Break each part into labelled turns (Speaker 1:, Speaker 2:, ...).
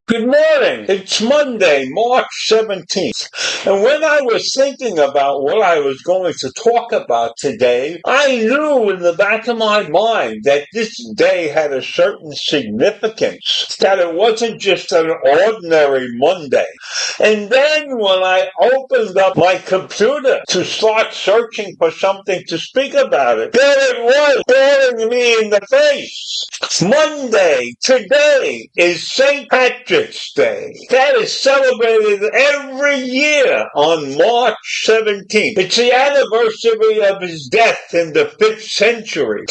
Speaker 1: Good morning. It's Monday, March 17th. And when I was thinking about what I was going to talk about today, I knew in the back of my mind that this day had a certain significance, that it wasn't just an ordinary Monday. And then when I opened up my computer to start searching for something to speak about it, there it was, staring me in the face. Monday, today, is St. Patrick's Day. That is celebrated every year on March 17th. It's the anniversary of his death in the 5th century.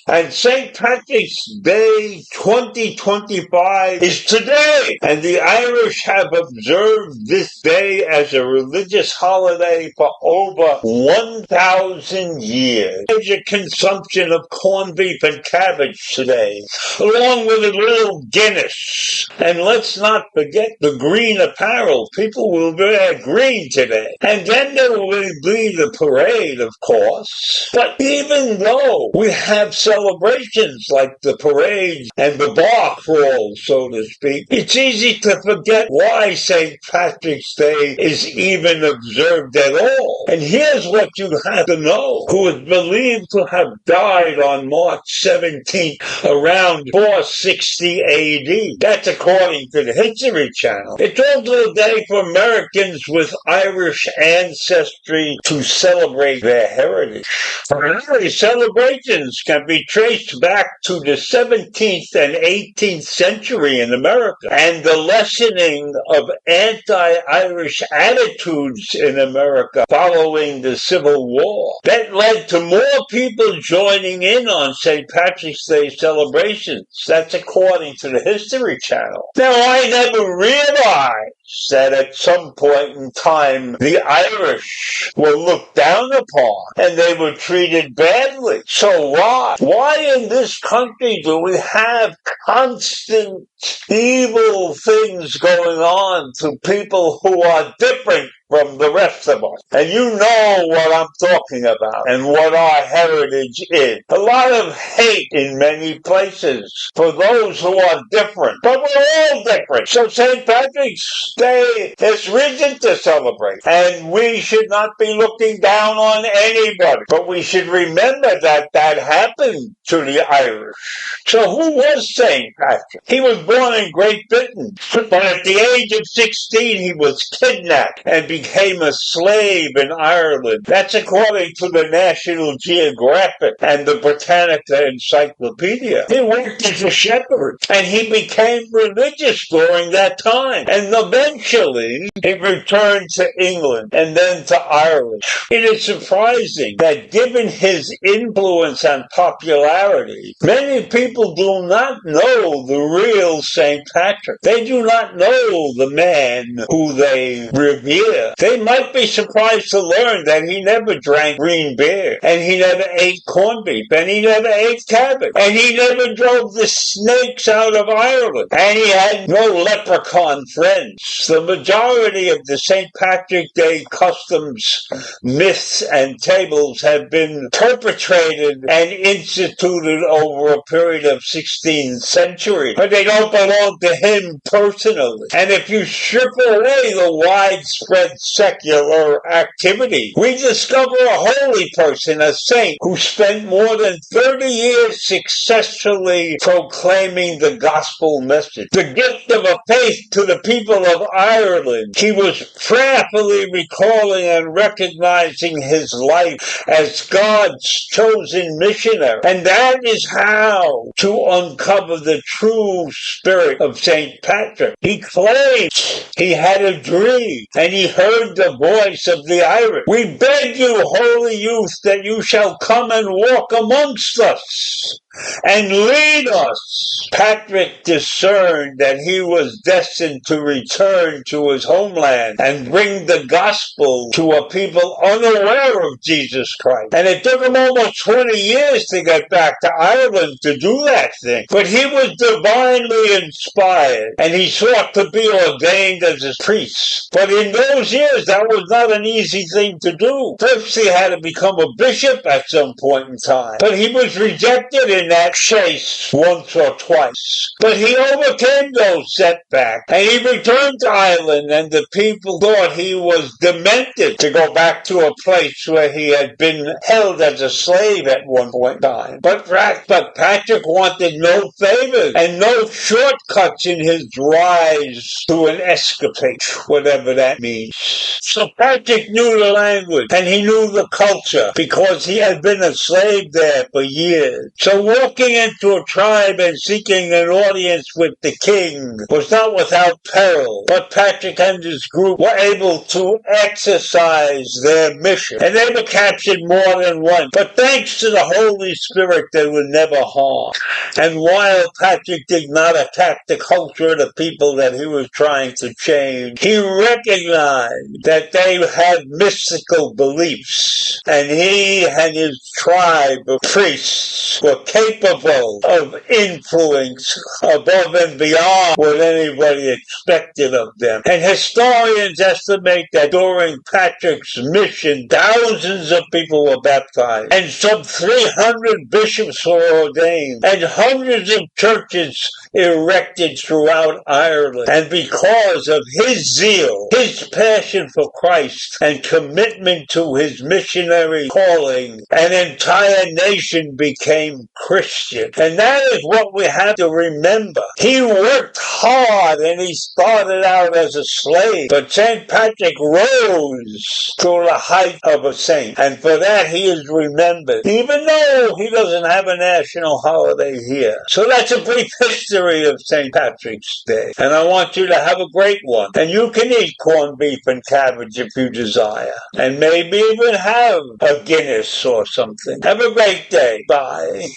Speaker 1: And St. Patrick's Day 2025 is today. And the Irish have observed this day as a religious holiday for over 1,000 years. Major consumption of corned beef and cabbage today, along with a little Guinness. And let's not forget the green apparel. People will wear green today. And then there will be the parade, of course. But even though we have celebrations like the parade and the bar crawl, so to speak, it's easy to forget why St. Patrick's Day is even observed at all. And here's what you have to know, who is believed to have died on March 17th around 460 AD. That's according to the History Channel. It's also a day for Americans with Irish ancestry to celebrate their heritage. Early celebrations can be traced back to the 17th and 18th century in America, and the lessening of anti-Irish attitudes in America following the Civil War. That led to more people joining in on St. Patrick's Day celebrations. That's according to the History Channel. Now, I never realized that at some point in time the Irish were looked down upon and they were treated badly. So why? Why in this country do we have constant evil things going on to people who are different from the rest of us? And you know what I'm talking about and what our heritage is. A lot of hate in many places for those who are different. But we're all different. So St. Patrick's Day is reason to celebrate. And we should not be looking down on anybody. But we should remember that that happened to the Irish. So who was St. Patrick? He was born in Great Britain. But at the age of 16, he was kidnapped and became a slave in Ireland. That's according to the National Geographic and the Britannica Encyclopedia. He worked as a shepherd, and he became religious during that time. And eventually, he returned to England and then to Ireland. It is surprising that given his influence and popularity, many people do not know the real St. Patrick. They do not know the man who they revere. They might be surprised to learn that he never drank green beer, and he never ate corned beef, and he never ate cabbage, and he never drove the snakes out of Ireland, and he had no leprechaun friends. The majority of the St. Patrick Day customs, myths, and tables have been perpetrated and instituted over a period of 16th century, but they don't belong to him personally. And if you strip away the widespread secular activity. We discover a holy person, a saint, who spent more than 30 years successfully proclaiming the gospel message, the gift of a faith to the people of Ireland. He was prayerfully recalling and recognizing his life as God's chosen missionary. And that is how to uncover the true spirit of St. Patrick. He claimed he had a dream, and he heard the voice of the Irish. We beg you, holy youth, that you shall come and walk amongst us and lead us. Patrick discerned that he was destined to return to his homeland and bring the gospel to a people unaware of Jesus Christ. And it took him almost 20 years to get back to Ireland to do that thing. But he was divinely inspired, and he sought to be ordained as a priest. But in those years, that was not an easy thing to do. First, he had to become a bishop at some point in time. But he was rejected in that chase once or twice. But he overcame those setbacks, and he returned to Ireland, and the people thought he was demented to go back to a place where he had been held as a slave at one point in time. But Patrick wanted no favors and no shortcuts in his rise to an escapade, whatever that means. So Patrick knew the language, and he knew the culture, because he had been a slave there for years. So walking into a tribe and seeking an audience with the king was not without peril, but Patrick and his group were able to exercise their mission, and they were captured more than once. But thanks to the Holy Spirit, they were never harmed. And while Patrick did not attack the culture of the people that he was trying to change, he recognized that they had mystical beliefs, and he and his tribe of priests were capable of influence above and beyond what anybody expected of them. And historians estimate that during Patrick's mission, thousands of people were baptized, and some 300 bishops were ordained, and hundreds of churches erected throughout Ireland. And because of his zeal, his passion for Christ, and commitment to his missionary calling, an entire nation became Christian. And that is what we have to remember. He worked hard, and he started out as a slave, but St. Patrick rose to the height of a saint, and for that he is remembered, even though he doesn't have a national holiday here. So that's a brief history of St. Patrick's Day, and I want you to have a great one. And you can eat corned beef and cabbage if you desire, and maybe even have a Guinness or something. Have a great day. Bye.